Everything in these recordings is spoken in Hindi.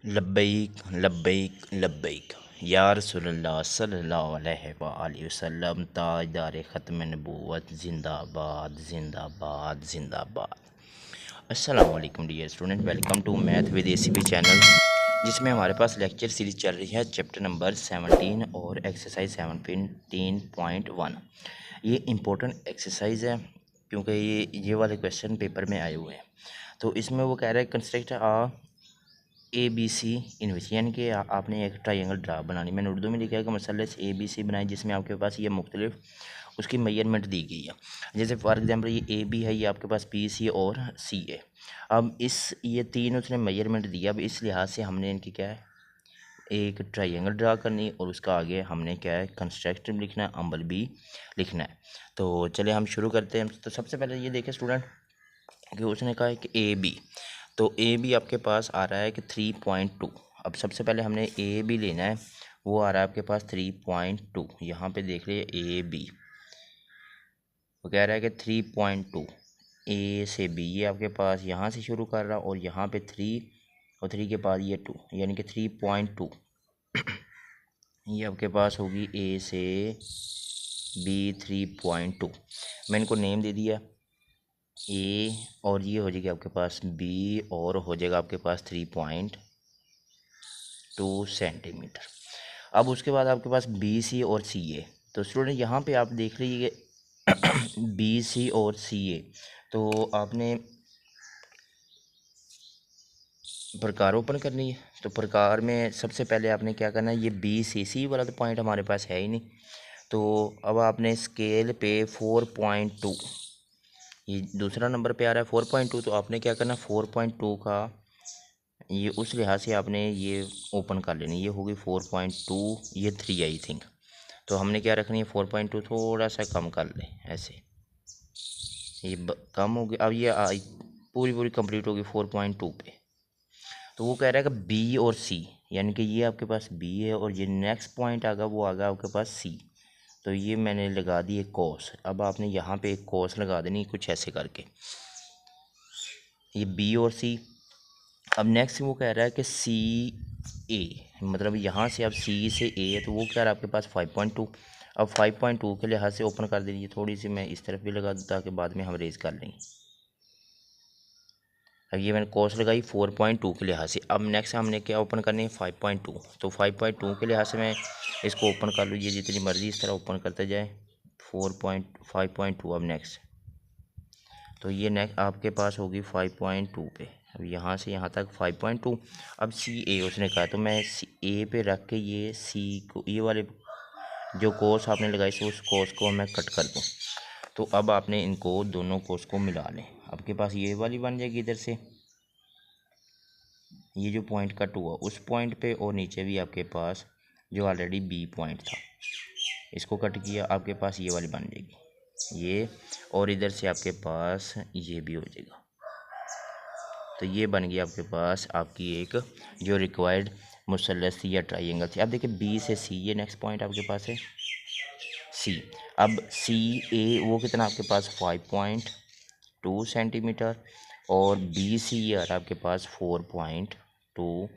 लब्बैक लब्बैक लब्बैक या रसूलल्लाह सल्लल्लाहु अलैहि वसल्लम ताजदार ख़त्म नबूवत ज़िंदाबाद ज़िंदाबाद ज़िंदाबाद। अस्सलाम वालेकुम dear student, welcome to math with ACP channel, जिसमें हमारे पास लेक्चर सीरीज़ चल रही है चैप्टर नंबर 17 और एक्सरसाइज 17.1। ये इम्पोर्टेंट एक्सरसाइज है क्योंकि ये वाले क्वेश्चन पेपर में आए हुए हैं। तो इसमें वो कह रहा है कंस्ट्रक्ट ABC इन विच, यानी कि आपने एक ट्रायंगल ड्रा बनानी। मैंने उर्दू में लिखा है कि मसलस ABC बनाए जिसमें आपके पास ये मुख्तलिफ उसकी मेजरमेंट दी गई है। जैसे फॉर एग्जांपल ये AB है, ये आपके पास BC और CA। अब ये तीन उसने मेजरमेंट दिया। अब इस लिहाज से हमने इनकी क्या है एक ट्रायंगल ड्रा करनी और उसका आगे हमने क्या है कंस्ट्रक्ट लिखना है, अम्बल भी लिखना है। तो चलिए हम शुरू करते हैं। तो सबसे पहले ये देखें स्टूडेंट कि उसने कहा है कि AB, तो ए बी आपके पास आ रहा है कि 3.2। अब सबसे पहले हमने ए बी लेना है, वो आ रहा है आपके पास 3.2। यहाँ पे देख लीजिए ए बी, वो कह रहा है कि 3.2 ए से बी, ये आपके पास यहाँ से शुरू कर रहा और यहाँ पे 3 और 3 के बाद ये 2, यानी कि 3.2 ये आपके पास होगी ए से बी 3.2। मैं इनको नेम दे दिया ए, और ये हो जाएगी आपके पास बी, और हो जाएगा आपके पास 3.2 सेंटीमीटर। अब उसके बाद आपके पास बी सी और सी ए। तो स्टूडेंट यहाँ पे आप देख लीजिए बी सी और सी ए, तो आपने प्रकार ओपन करनी है। तो प्रकार में सबसे पहले आपने क्या करना है, ये बी सी वाला तो पॉइंट हमारे पास है ही नहीं, तो अब आपने स्केल पे 4.2, ये दूसरा नंबर पे आ रहा है 4.2, तो आपने क्या करना 4.2 का ये उस लिहाज से आपने ये ओपन कर लेनी। ये होगी 4.2, ये 3 आई थिंक। तो हमने क्या रखनी है 4.2 थोड़ा सा कम कर लें, ऐसे ये कम हो गया। अब ये पूरी पूरी कंप्लीट होगी 4.2 पे। तो वो कह रहा है कि बी और सी, यानी कि ये आपके पास बी है और ये नेक्स्ट पॉइंट आगा वो आगा आपके पास सी। तो ये मैंने लगा दी एक कोस। अब आपने यहाँ पे एक कोस लगा देनी कुछ ऐसे करके, ये बी और सी। अब नेक्स्ट वो कह रहा है कि सी ए, मतलब यहाँ से अब सी से ए है, तो वो कह रहा है आपके पास 5.2। अब 5.2 के लिहाज से ओपन कर दीजिए। थोड़ी सी मैं इस तरफ भी लगा दूँ ताकि बाद में हम रेज कर लेंगे। अब ये मैंने कोस लगाई 4.2 के लिहाज से। अब नेक्स्ट हमने क्या ओपन करनी है 5.2। तो 5.2 के लिहाज से मैं इसको ओपन कर लूँ, ये जितनी मर्ज़ी इस तरह ओपन करते जाए 5.2। अब नेक्स्ट, तो ये नेक्स्ट आपके पास होगी 5.2 पे। अब यहाँ से यहाँ तक 5.2। अब सी ए उसने कहा, तो मैं सी ए पे रख के ये सी को, ये वाले जो कोस आपने लगाई थी उस कोस को मैं कट कर दूँ। तो अब आपने इनको दोनों कोस को मिला लें। आपके पास ये वाली बन जाएगी इधर से, ये जो पॉइंट कट हुआ उस पॉइंट पे, और नीचे भी आपके पास जो ऑलरेडी बी पॉइंट था इसको कट किया, आपके पास ये वाली बन जाएगी ये, और इधर से आपके पास ये भी हो जाएगा। तो ये बन गई आपके पास आपकी एक जो रिक्वायर्ड मुसल्लस थी या ट्रायंगल थी। अब देखिए बी से सी, ये नेक्स्ट पॉइंट आपके पास है सी। अब सी ए वो कितना आपके पास 5.2 सेंटीमीटर, और बी सी ये आ रहा है आपके पास 4.2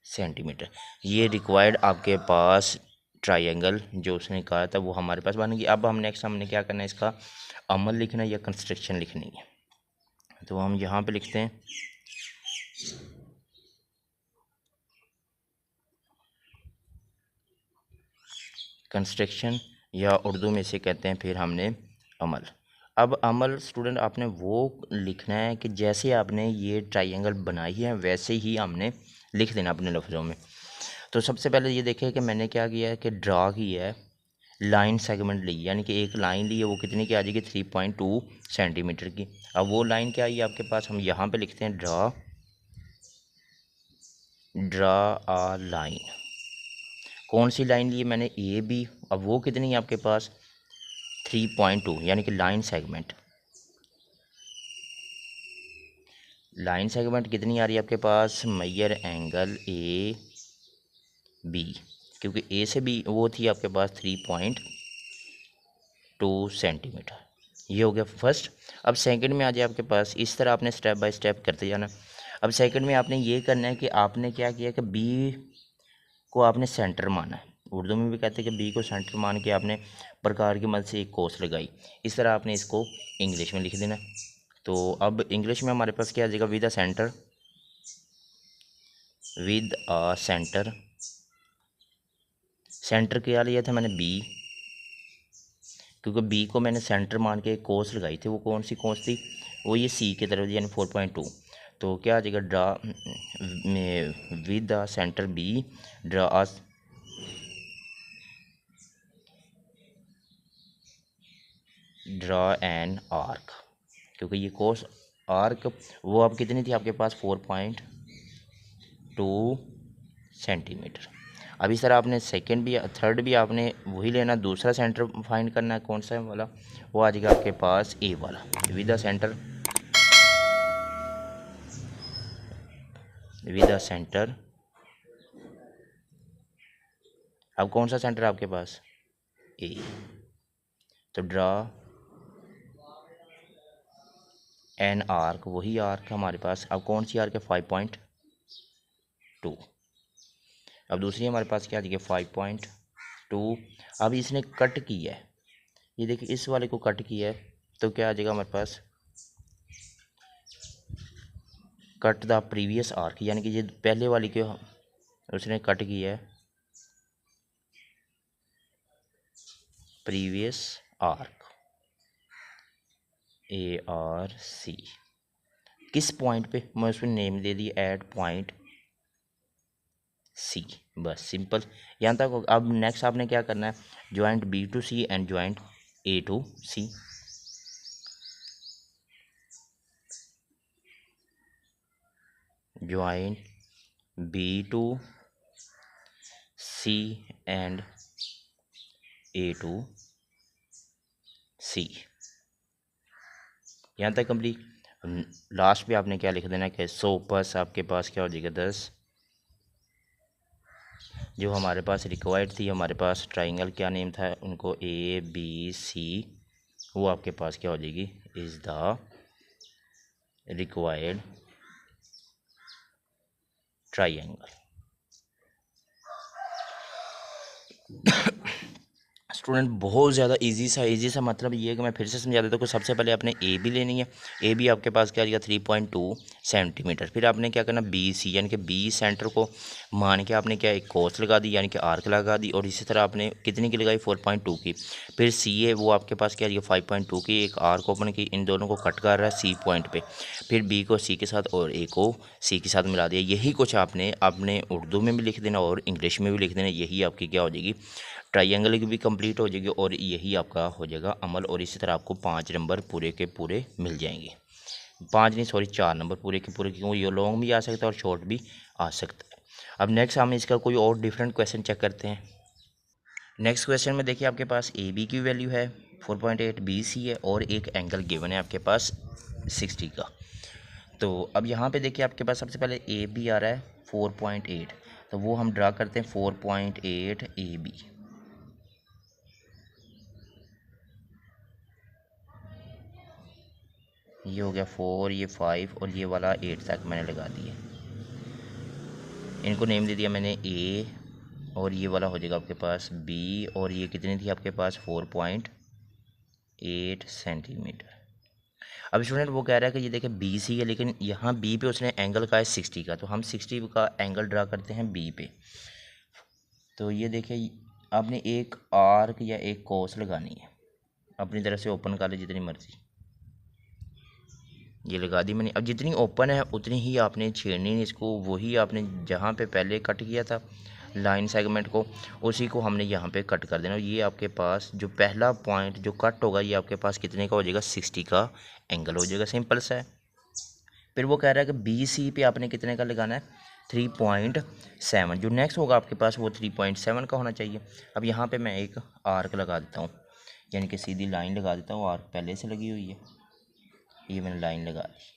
सेंटीमीटर। ये रिक्वायर्ड आपके पास ट्रायंगल जो उसने कहा था वो हमारे पास बन गई। अब हम नेक्स्ट हमने क्या करना है, इसका अमल लिखना है या कंस्ट्रक्शन लिखनी है। तो हम यहाँ पे लिखते हैं कंस्ट्रक्शन, या उर्दू में से कहते हैं फिर हमने अमल। अब अमल स्टूडेंट आपने वो लिखना है कि जैसे आपने ये ट्रायंगल बनाई है वैसे ही हमने लिख देना अपने लफ्ज़ों में। तो सबसे पहले ये देखें कि मैंने क्या किया है कि ड्रा किया है लाइन सेगमेंट ली, यानी कि एक लाइन ली है, वो कितनी की आ जाएगी 3.2 सेंटीमीटर की। अब वो लाइन क्या आई आपके पास, हम यहाँ पे लिखते हैं ड्रा आ लाइन। कौन सी लाइन ली है मैंने ए बी, अब वो कितनी है आपके पास 3.2, यानी कि लाइन सेगमेंट कितनी आ रही है आपके पास, मेजर एंगल ए बी, क्योंकि ए से बी वो थी आपके पास 3.2 सेंटीमीटर। ये हो गया फर्स्ट। अब सेकंड में आ जाए आपके पास, इस तरह आपने स्टेप बाय स्टेप करते जाना। अब सेकंड में आपने ये करना है कि आपने क्या किया कि बी को आपने सेंटर माना है। उर्दू में भी कहते हैं कि बी को सेंटर मान के आपने प्रकार की मदद से एक कोस लगाई। इस तरह आपने इसको इंग्लिश में लिख देना। तो अब इंग्लिश में हमारे पास क्या आ जाएगा, विद अ सेंटर। सेंटर क्या लिया था मैंने, बी, क्योंकि बी को मैंने सेंटर मान के एक कोस लगाई थी। वो कौन सी कोस थी, वो ये सी की तरफ यानी 4.2। तो क्या आ जाएगा, draw with the centre B draw an arc, क्योंकि ये कोस आर्क वो अब कितनी थी आपके पास, 4.2 सेंटीमीटर। अब इस तरह आपने सेकंड भी थर्ड भी आपने वही लेना, दूसरा सेंटर फाइंड करना है। कौन सा वाला, वो आ जाएगा आपके पास ए वाला, विद द सेंटर। अब कौन सा सेंटर है आपके पास, ए। तो ड्रा एन आर्क, वही आर्क हमारे पास। अब कौन सी आर्क है, 5.2। अब दूसरी हमारे पास क्या आ जाएगी, 5.2। अब इसने कट किया है, ये देखिए इस वाले को कट किया है, तो क्या आ जाएगा हमारे पास, कट द प्रीवियस आर्क, यानी कि ये पहले वाली के उसने कट किया है, प्रीवियस आर्क, ARC। किस पॉइंट पे, मैं उसको नेम दे दी एट पॉइंट सी। बस सिंपल यहाँ तक। अब नेक्स्ट आपने क्या करना है, joint B to C and joint A to C। Joint B to C and A to C। यहाँ तक कंप्लीट। लास्ट पे आपने क्या लिख देना कि 100 प्लस आपके पास क्या हो जाएगा, 10। जो हमारे पास रिक्वायर्ड थी, हमारे पास ट्राइंगल क्या नेम था उनको, ABC, वो आपके पास क्या हो जाएगी, is the required triangle. Student बहुत ज़्यादा इजी सा मतलब ये है कि मैं फिर से समझा देता हूँ कि सबसे पहले आपने ए बी लेनी है। ए बी आपके पास क्या आ जाएगा, 3.2 सेंटीमीटर। फिर आपने क्या करना, बी सी, यानी कि बी सेंटर को मान के आपने क्या एक कोस लगा दी, यानी कि आर्क लगा दी। और इसी तरह आपने कितनी की लगाई, 4.2 की। फिर सी है वो आपके पास क्या आ जाएगा, 5.2 की। एक आर्क ओपन की, इन दोनों को कट कर रहा है सी पॉइंट पर। फिर बी को सी के साथ और ए को सी के साथ मिला दिया। यही कुछ आपने अपने उर्दू में भी लिख देना और इंग्लिश में भी लिख देना। यही आपकी क्या हो जाएगी, ट्राइंगल की भी कंप्लीट हो जाएगी और यही आपका हो जाएगा अमल। और इसी तरह आपको 5 नंबर पूरे के पूरे मिल जाएंगे। 5 नहीं सॉरी 4 नंबर पूरे के पूरे, क्योंकि ये लॉन्ग भी आ सकता है और शॉर्ट भी आ सकता है। अब नेक्स्ट हम इसका कोई और डिफरेंट क्वेश्चन चेक करते हैं। नेक्स्ट क्वेश्चन में देखिए आपके पास ए बी की वैल्यू है 4.8, बी सी है और एक एंगल गिवन है आपके पास 60 का। तो अब यहाँ पे देखिए आपके पास सबसे पहले ए बी आ रहा है 4.8, तो वो हम ड्रा करते हैं 4.8 ए बी। ये हो गया 4, ये 5 और ये वाला 8 तक मैंने लगा दिया। इनको नेम दे दिया मैंने ए, और ये वाला हो जाएगा आपके पास बी, और ये कितनी थी आपके पास 4.8 सेंटीमीटर। अब स्टूडेंट वो कह रहा है कि ये देखिए बी सी है, लेकिन यहाँ बी पे उसने एंगल का है 60 का, तो हम 60 का एंगल ड्रा करते हैं बी पे। तो ये देखिए आपने एक आर्क या एक कोस लगानी है, अपनी तरफ से ओपन कर ले जितनी मर्जी, ये लगा दी मैंने। अब जितनी ओपन है उतनी ही आपने छेड़नी है इसको, वही आपने जहाँ पे पहले कट किया था लाइन सेगमेंट को, उसी को हमने यहाँ पे कट कर देना। ये आपके पास जो पहला पॉइंट जो कट होगा ये आपके पास कितने का हो जाएगा, 60 का एंगल हो जाएगा। सिंपल सा है। फिर वो कह रहा है कि बी सी पे आपने कितने का लगाना है, 3.7। जो नेक्स्ट होगा आपके पास वो 3.7 का होना चाहिए। अब यहाँ पर मैं एक आर्क लगा देता हूँ, यानी कि सीधी लाइन लगा देता हूँ। आर्क पहले से लगी हुई है, ये मैंने लाइन लगा दी,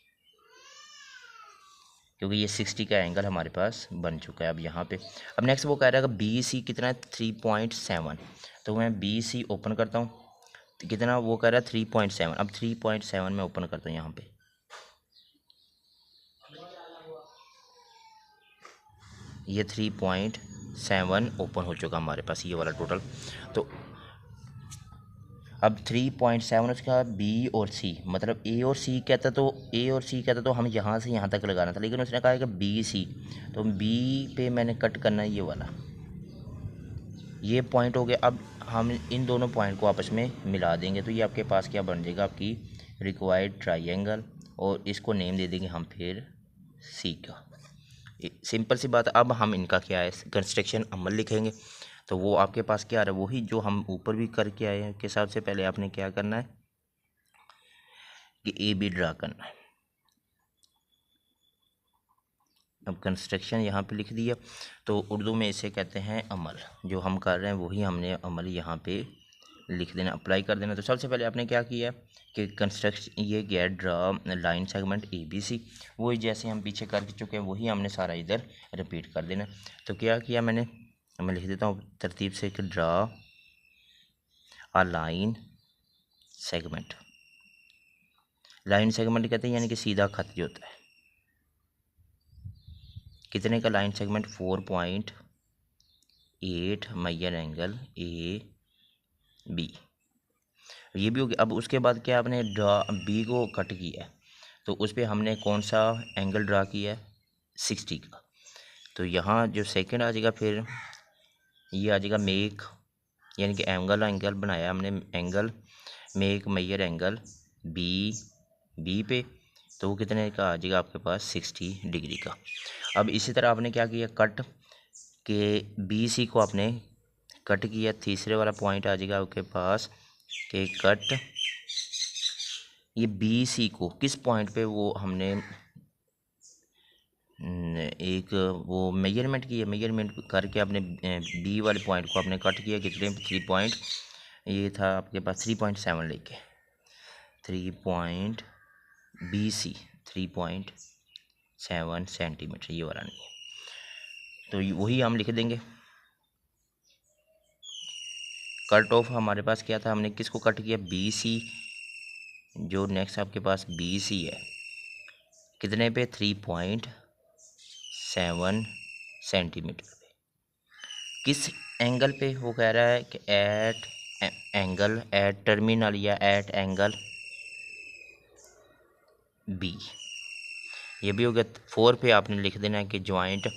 क्योंकि ये 60 का एंगल हमारे पास बन चुका है। अब यहाँ पे अब नेक्स्ट वो कह रहा है कि बी सी कितना है, 3.7। तो मैं बी सी ओपन करता हूँ, तो कितना वो कह रहा है 3.7। अब 3.7 में ओपन करता हूँ यहाँ पे, ये 3.7 ओपन हो चुका हमारे पास ये वाला टोटल। तो अब 3.7 उसका बी और सी, मतलब ए और सी कहता तो हम यहाँ से यहाँ तक लगाना था, लेकिन उसने कहा है कि बी सी, तो बी पे मैंने कट करना है ये वाला, ये पॉइंट हो गया। अब हम इन दोनों पॉइंट को आपस में मिला देंगे तो ये आपके पास क्या बन जाएगा, आपकी रिक्वायर्ड ट्रायंगल, और इसको नेम दे देंगे हम फिर सी का। सिंपल सी बात। अब हम इनका क्या है, कंस्ट्रक्शन अमल लिखेंगे। तो वो आपके पास क्या आ रहा है, वही जो हम ऊपर भी करके आए हैं कि सबसे पहले आपने क्या करना है कि ए बी ड्रा करना है। अब कंस्ट्रक्शन यहाँ पे लिख दिया, तो उर्दू में इसे कहते हैं अमल। जो हम कर रहे हैं वही हमने अमल यहाँ पे लिख देना, अप्लाई कर देना। तो सबसे पहले आपने क्या किया कि कंस्ट्रक्शन ये गया draw line segment A B C, वही जैसे हम पीछे कर चुके हैं वही हमने सारा इधर रिपीट कर देना। तो क्या किया मैंने, मैं लिख देता हूँ तरतीब से कि draw a line segment. Line segment कहते हैं यानी कि सीधा खत जो होता है। कितने का line segment, 4.8 measure angle A B, ये भी हो गया। अब उसके बाद क्या आपने ड्रा बी को कट किया है, तो उस पर हमने कौन सा एंगल ड्रा किया है, 60 का। तो यहाँ जो सेकंड आ जाएगा, फिर ये आ जाएगा मेक, यानी कि एंगल बनाया हमने, angle make measure angle B पे, तो वो कितने का आ जाएगा आपके पास, 60 डिग्री का। अब इसी तरह आपने क्या किया, कट के बी सी को आपने कट किया, तीसरे वाला पॉइंट आ जाएगा आपके पास कि कट ये बी सी को किस पॉइंट पे वो हमने एक वो मेजरमेंट की है, मेजरमेंट करके आपने बी वाले पॉइंट को आपने कट किया कितने, 3 पॉइंट, ये था आपके पास 3.7 लेके 3 पॉइंट बी सी 3.7 सेंटीमीटर, ये वाला नहीं है। तो वही हम लिख देंगे। कट ऑफ हमारे पास क्या था, हमने किसको कट किया, बी सी। जो नेक्स्ट आपके पास बी सी है कितने पे, 3.7 सेंटीमीटर पे। किस एंगल पे, वो कह रहा है कि एट एंगल एट टर्मिनल या एट एंगल बी, ये भी हो गया। 4 पे आपने लिख देना है कि जॉइंट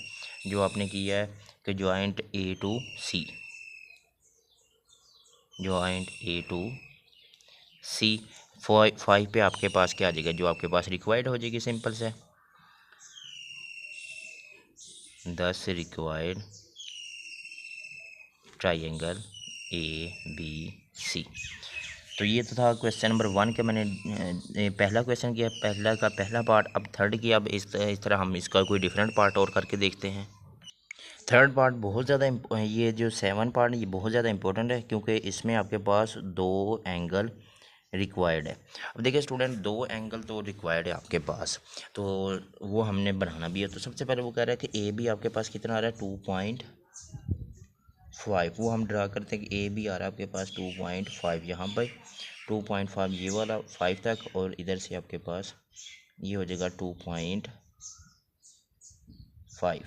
जो आपने किया है कि joint A to C, joint A to C. 5 पे आपके पास क्या आ जाएगा, जो आपके पास रिक्वायर्ड हो जाएगी, सिंपल से 10 required triangle A B C. तो ये तो था क्वेश्चन नंबर 1 के, मैंने पहला क्वेश्चन किया, पहला का पहला पार्ट। अब थर्ड की, अब इस तरह हम इसका कोई डिफरेंट पार्ट और करके देखते हैं। थर्ड पार्ट बहुत ज़्यादा, ये जो 7 पार्ट ये बहुत ज़्यादा इंपॉर्टेंट है, क्योंकि इसमें आपके पास 2 एंगल रिक्वायर्ड है। अब देखिए स्टूडेंट, 2 एंगल तो रिक्वायर्ड है आपके पास, तो वो हमने बनाना भी है। तो सबसे पहले वो कह रहा है कि ए बी आपके पास कितना आ रहा है, 2.5, वो हम ड्रा करते हैं कि ए बी आ रहा है आपके पास 2.5, यहाँ पर 2.5 ये वाला 5 तक, और इधर से आपके पास ये हो जाएगा 2.5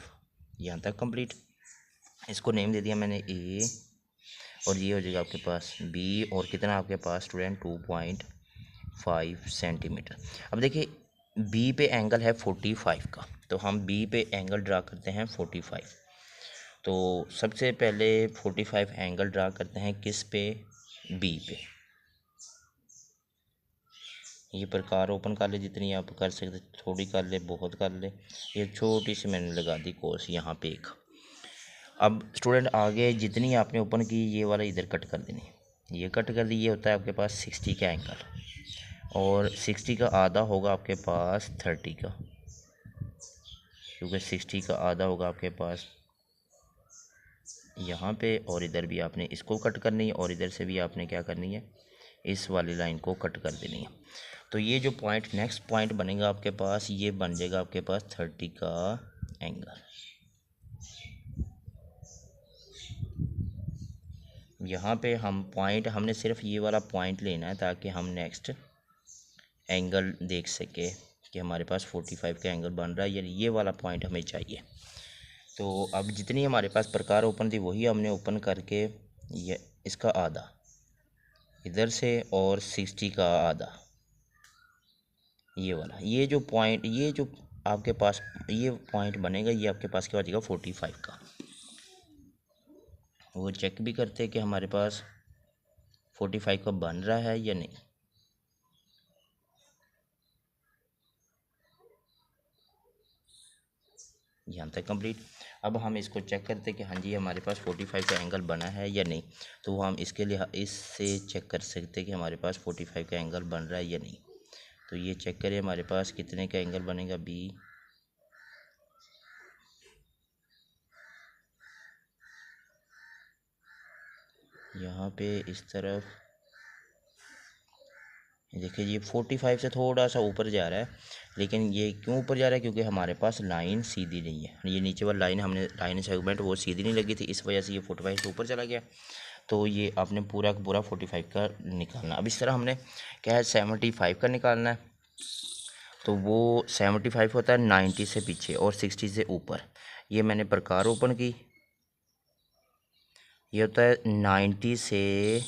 यहाँ तक कंप्लीट। इसको नेम दे दिया मैंने ए, और ये हो जाएगा आपके पास बी, और कितना आपके पास स्टूडेंट 2.5 सेंटीमीटर। अब देखिए बी पे एंगल है 45 का, तो हम बी पे एंगल ड्रा करते हैं 45। तो सबसे पहले 45 एंगल ड्रा करते हैं किस पे, बी पे। ये प्रकार ओपन कर ले, जितनी आप कर सकते, थोड़ी कर ले, बहुत कर ले, ये छोटी सी मैंने लगा दी कोर्स यहाँ पे एक। अब स्टूडेंट आगे जितनी आपने ओपन की ये वाला इधर कट कर देनी, ये कट कर दी, ये होता है आपके पास 60 का एंगल, और 60 का आधा होगा आपके पास 30 का, क्योंकि 60 का आधा होगा आपके पास यहाँ पे, और इधर भी आपने इसको कट करनी है, और इधर से भी आपने क्या करनी है, इस वाली लाइन को कट कर देनी है। तो ये जो पॉइंट नेक्स्ट पॉइंट बनेगा आपके पास, ये बन जाएगा आपके पास 30 का एंगल। यहाँ पे हम पॉइंट, हमने सिर्फ ये वाला पॉइंट लेना है ताकि हम नेक्स्ट एंगल देख सके कि हमारे पास 45 का एंगल बन रहा है, यानी ये वाला पॉइंट हमें चाहिए। तो अब जितनी हमारे पास प्रकार ओपन थी वही हमने ओपन करके ये इसका आधा इधर से और 60 का आधा ये वाला, ये जो पॉइंट, ये जो आपके पास ये पॉइंट बनेगा, ये आपके पास क्या बचेगा 45 का। वो चेक भी करते हैं कि हमारे पास 45 का बन रहा है या नहीं। यहाँ तक कंप्लीट। अब हम इसको चेक करते हैं कि हाँ जी हमारे पास 45 का एंगल बना है या नहीं। तो वो हम इसके लिए इससे चेक कर सकते हैं कि हमारे पास 45 का एंगल बन रहा है या नहीं। तो ये चेक करें हमारे पास कितने का एंगल बनेगा। बी यहाँ पे इस तरफ देखिए ये 45 से थोड़ा सा ऊपर जा रहा है, लेकिन ये क्यों ऊपर जा रहा है, क्योंकि हमारे पास लाइन सीधी नहीं है। ये नीचे वाली लाइन हमने लाइन सेगमेंट वो सीधी नहीं लगी थी, इस वजह से ये 45 से ऊपर चला गया। तो ये आपने पूरा का पूरा 45 का निकालना। अब इस तरह हमने क्या है 75 का निकालना है। तो वो 75 होता है 90 से पीछे और 60 से ऊपर। ये मैंने प्रकार ओपन की, ये होता है 90 से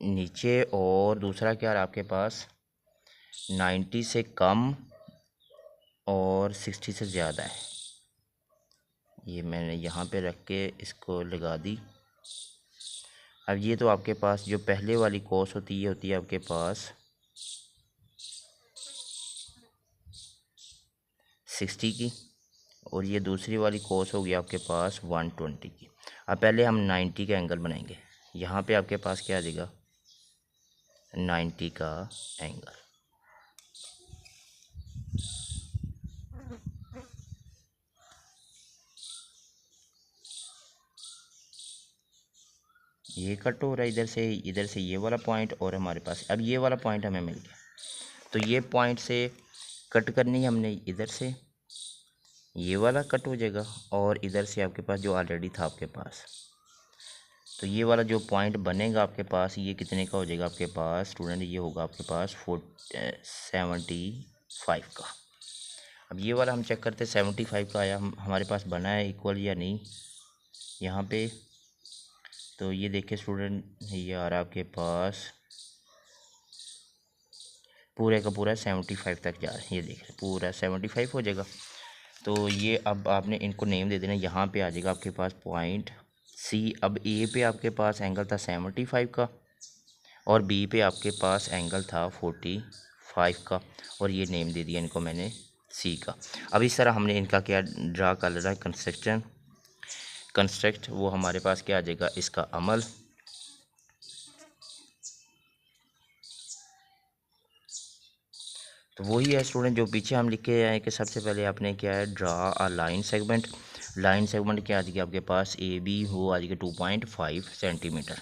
नीचे और दूसरा क्या है आपके पास 90 से कम और 60 से ज़्यादा है। ये मैंने यहाँ पे रख के इसको लगा दी। अब ये तो आपके पास जो पहले वाली कॉस होती है ये होती है आपके पास 60 की, और ये दूसरी वाली कॉस होगी आपके पास 120 की। अब पहले हम 90 का एंगल बनाएंगे। यहाँ पे आपके पास क्या आ जाएगा 90 का एंगल। ये कट हो रहा है इधर से ये वाला पॉइंट, और हमारे पास अब ये वाला पॉइंट हमें मिल गया। तो ये पॉइंट से कट करनी है हमने, इधर से ये वाला कट हो जाएगा और इधर से आपके पास जो ऑलरेडी था आपके पास। तो ये वाला जो पॉइंट बनेगा आपके पास ये कितने का हो जाएगा आपके पास स्टूडेंट, ये होगा आपके पास 75 का। अब ये वाला हम चेक करते 75 का आया, हमारे पास बना है इक्वल या नहीं यहाँ पे। तो ये देखिए स्टूडेंट ये आ रहा है आपके पास पूरे का पूरा 75 तक जा रहा है। ये देखिए पूरा 75 हो जाएगा। तो ये अब आपने इनको नेम दे देना। यहाँ पे आ जाएगा आपके पास पॉइंट सी। अब ए पे आपके पास एंगल था 75 का और बी पे आपके पास एंगल था 45 का, और ये नेम दे दिया इनको मैंने सी का। अब इस तरह हमने इनका क्या ड्रा कर लेना है कंस्ट्रक्ट वो हमारे पास क्या आ जाएगा इसका अमल। तो वही है स्टूडेंट जो पीछे हम लिख के आए कि सबसे पहले आपने क्या है draw a line segment. Line segment क्या आ जाएगी आपके पास ए बी वो आ जाएगी 2.5 centimetre.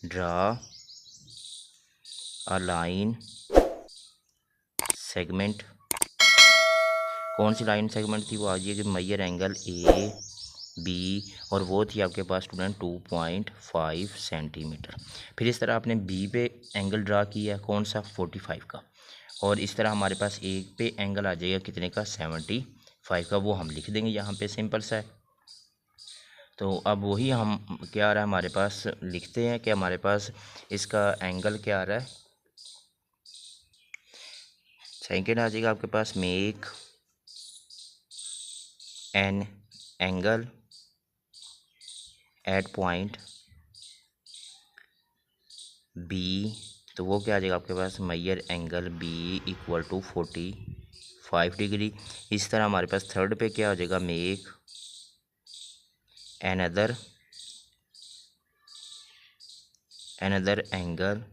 Draw a line segment, कौन सी लाइन सेगमेंट थी वो आ जाएगी मेजर एंगल ए बी, और वो थी आपके पास स्टूडेंट 2.5 सेंटीमीटर। फिर इस तरह आपने बी पे एंगल ड्रा किया कौन सा 45 का, और इस तरह हमारे पास एक पे एंगल आ जाएगा कितने का 75 का, वो हम लिख देंगे यहाँ पे सिंपल सा है। तो अब वही हम क्या आ रहा है हमारे पास लिखते हैं कि हमारे पास इसका एंगल क्या आ रहा है। सेकेंड आ जाएगा आपके पास make an angle at point B, तो वो क्या आ जाएगा आपके पास measure angle B equal to 45 degree. इस तरह हमारे पास थर्ड पे क्या हो जाएगा मेक एनदर एंगल,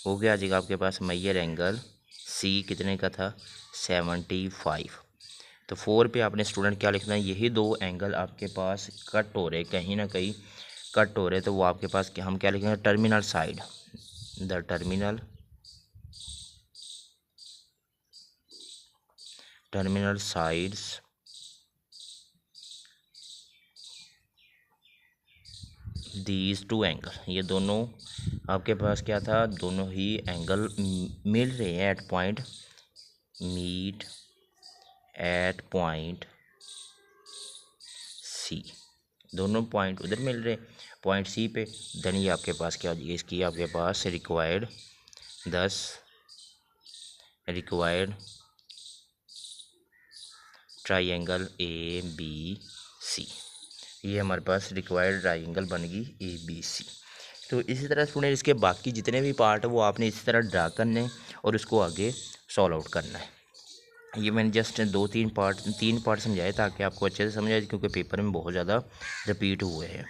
वो क्या आ जाएगा आपके पास मेजर एंगल सी कितने का था 75। तो 4 पे आपने स्टूडेंट क्या लिखना है, यही दो एंगल आपके पास कट हो रहे कहीं ना कहीं कट हो रहे, तो वो आपके पास हम क्या लिखेंगे terminal side, the terminal sides these two angle. ये दोनों आपके पास क्या था दोनों ही एंगल मिल रहे हैं at point meet at point C, दोनों पॉइंट उधर मिल रहे पॉइंट सी पे। देन ये आपके पास क्या हो जाएगी, इसकी आपके पास required 10 required triangle A B C, ये हमारे पास रिक्वायर्ड ट्राइंगल बनेगी ए बी सी। तो इसी तरह स्टूडेंट इसके बाकी जितने भी पार्ट है वो आपने इसी तरह ड्रा करने हैं और उसको आगे सॉल्व आउट करना है। ये मैंने जस्ट तीन पार्ट समझाए ताकि आपको अच्छे से समझ आए, क्योंकि पेपर में बहुत ज़्यादा रिपीट हुए हैं।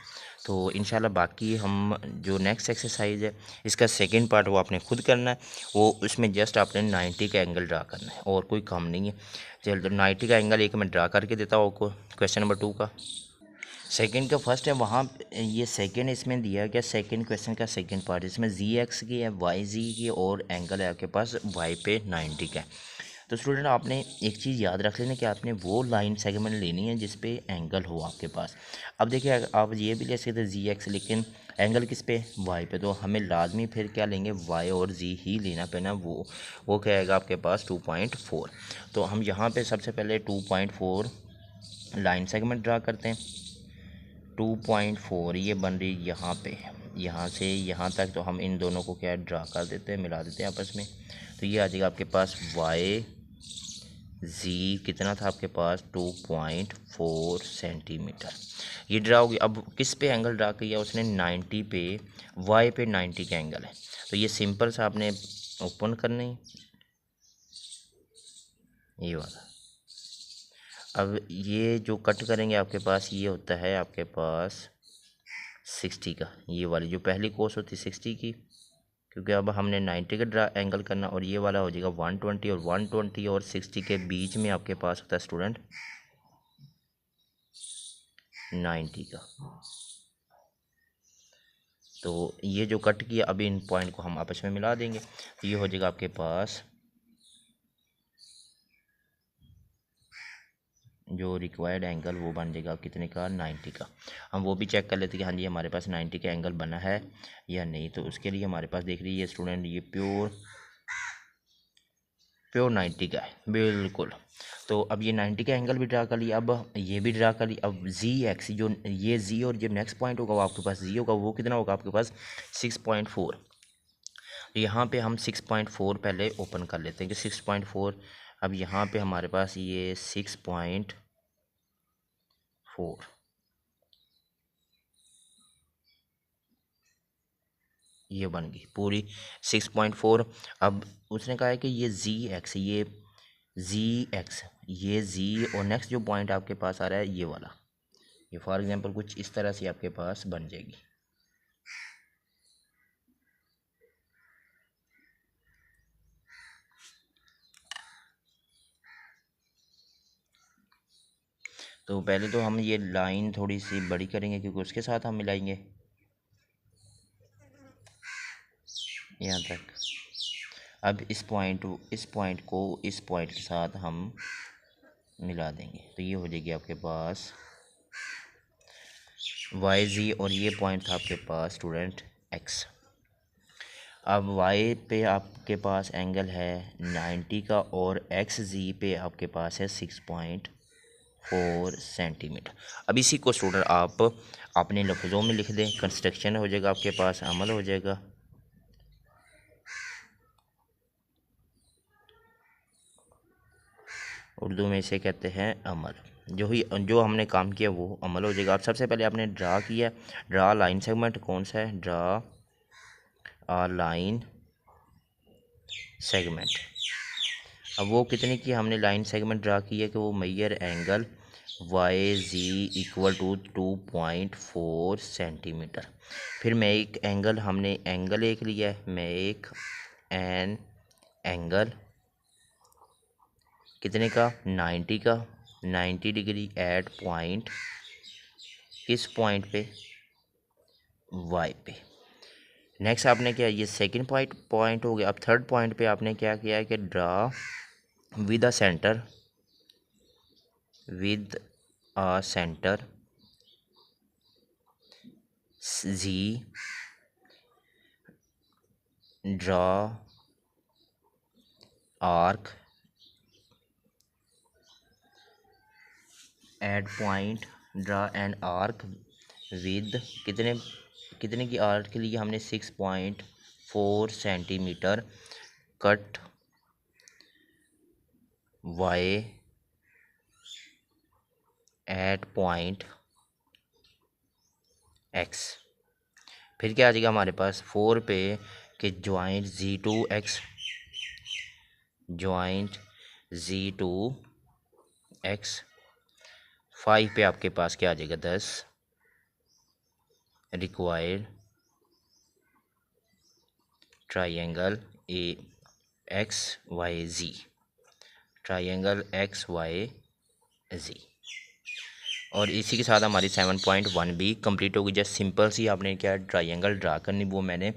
तो इंशाल्लाह बाकी हम जो नेक्स्ट एक्सरसाइज है इसका सेकंड पार्ट वो आपने खुद करना है, वो उसमें जस्ट आपने 90 का एंगल ड्रा करना है और कोई काम नहीं है। चल तो 90 का एंगल एक मैं ड्रा करके देता हूँ आपको क्वेश्चन नंबर 2 का। सेकंड का फर्स्ट है वहाँ ये सेकंड इसमें दिया गया, सेकंड क्वेश्चन का सेकंड पार्ट, इसमें जी एक्स की है, वाई जी की, और एंगल है आपके पास वाई पे 90 का है। तो स्टूडेंट आपने एक चीज़ याद रख लेना कि आपने वो लाइन सेगमेंट लेनी है जिस पे एंगल हो आपके पास। अब देखिए आप ये भी ले सकते हैं जी एक्स, लेकिन एंगल किस पे, वाई पे, तो हमें लाजमी फिर क्या लेंगे, वाई और जी ही लेना पैना। वो क्या आएगा आपके पास 2.4। तो हम यहाँ पे सबसे पहले 2.4 लाइन सेगमेंट ड्रा करते हैं। 2.4 ये बन रही यहाँ पे, यहाँ से यहाँ तक, तो हम इन दोनों को क्या ड्रा कर देते हैं, मिला देते हैं आपस में। तो ये आ जाएगा आपके पास वाई जी कितना था आपके पास 2.4 सेंटीमीटर, ये ड्रा होगी। अब किस पे एंगल ड्रा किया उसने, 90 पे, वाई पे 90 का एंगल है। तो ये सिंपल सा आपने ओपन करना ही ये वाला। अब ये जो कट करेंगे आपके पास ये होता है आपके पास 60 का, ये वाली जो पहली कोस होती है 60 की, क्योंकि अब हमने 90 का ड्रा एंगल करना, और ये वाला हो जाएगा 120, और 120 और 60 के बीच में आपके पास होता है स्टूडेंट 90 का। तो ये जो कट किया अभी इन पॉइंट को हम आपस में मिला देंगे, तो ये हो जाएगा आपके पास जो रिक्वायर्ड एंगल वो बन जाएगा कितने का, 90 का। हम वो भी चेक कर लेते हैं कि हाँ जी हमारे पास 90 का एंगल बना है या नहीं। तो उसके लिए हमारे पास देख लीजिए स्टूडेंट ये प्योर 90 का है बिल्कुल। तो अब ये 90 का एंगल भी ड्रा कर लिया, अब ये भी ड्रा कर लिया। अब जी एक्स जो ये जी और जो नेक्स्ट पॉइंट होगा वो आपके पास जी होगा, वो कितना होगा आपके पास 6.4। यहाँ पे हम 6.4 पहले ओपन कर लेते हैं कि 6.4। अब यहाँ पे हमारे पास ये 6.4 ये बन गई पूरी 6.4। अब उसने कहा है कि ये जी एक्स, ये जी एक्स, ये जी, और नेक्स्ट जो पॉइंट आपके पास आ रहा है ये वाला, ये फॉर एग्जांपल कुछ इस तरह से आपके पास बन जाएगी। तो पहले तो हम ये लाइन थोड़ी सी बड़ी करेंगे क्योंकि उसके साथ हम मिलाएंगे यहाँ तक। अब इस पॉइंट को इस पॉइंट के साथ हम मिला देंगे, तो ये हो जाएगी आपके पास वाई जी, और ये पॉइंट था आपके पास स्टूडेंट एक्स। अब वाई पे आपके पास एंगल है 90 का, और एक्स जी पे आपके पास है 6.4 सेंटीमीटर। अब इसी को स्टूडेंट आप अपने लफ्ज़ों में लिख दें, कंस्ट्रक्शन हो जाएगा आपके पास, अमल हो जाएगा। उर्दू में इसे कहते हैं अमल। जो हमने काम किया वो अमल हो जाएगा। अब सबसे पहले आपने ड्रा किया, ड्रा लाइन सेगमेंट कौन सा है, ड्रा आ लाइन सेगमेंट। अब वो कितने की हमने लाइन सेगमेंट ड्रा की है कि वो measure angle Y G equal to 2.4 centimetre. फिर मैं एक एंगल, हमने एंगल एक लिया है, मैं एक एंगल कितने का, 90 का, 90 डिग्री एट पॉइंट, किस पॉइंट पे, वाई पे। नेक्स्ट आपने क्या, ये सेकंड पॉइंट हो गया। अब थर्ड पॉइंट पे आपने क्या किया है कि draw with a centre, with a centre G, draw arc at point draw an arc with कितने की आर्क के लिए हमने 6.4 centimetre cut Y at point X. फिर क्या आ जाएगा हमारे पास 4 पे कि ज्वाइंट Z2X ज्वाइंट Z2X 5 पे आपके पास क्या आ जाएगा 10 required triangle XYZ triangle XYZ। और इसी के साथ हमारी 7.1 भी कंप्लीट होगी। जस्ट सिंपल सी आपने क्या ट्राइंगल ड्रा करनी, वो मैंने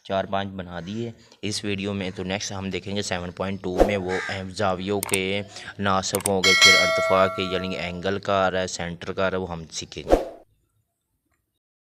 4-5 बना दिए इस वीडियो में। तो नेक्स्ट हम देखेंगे 7.2 में वो जावियों के नासफों के फिर अर्तफा के यानी एंगल का आ रहा है, सेंटर का आ रहा है, वो हम सीखेंगे।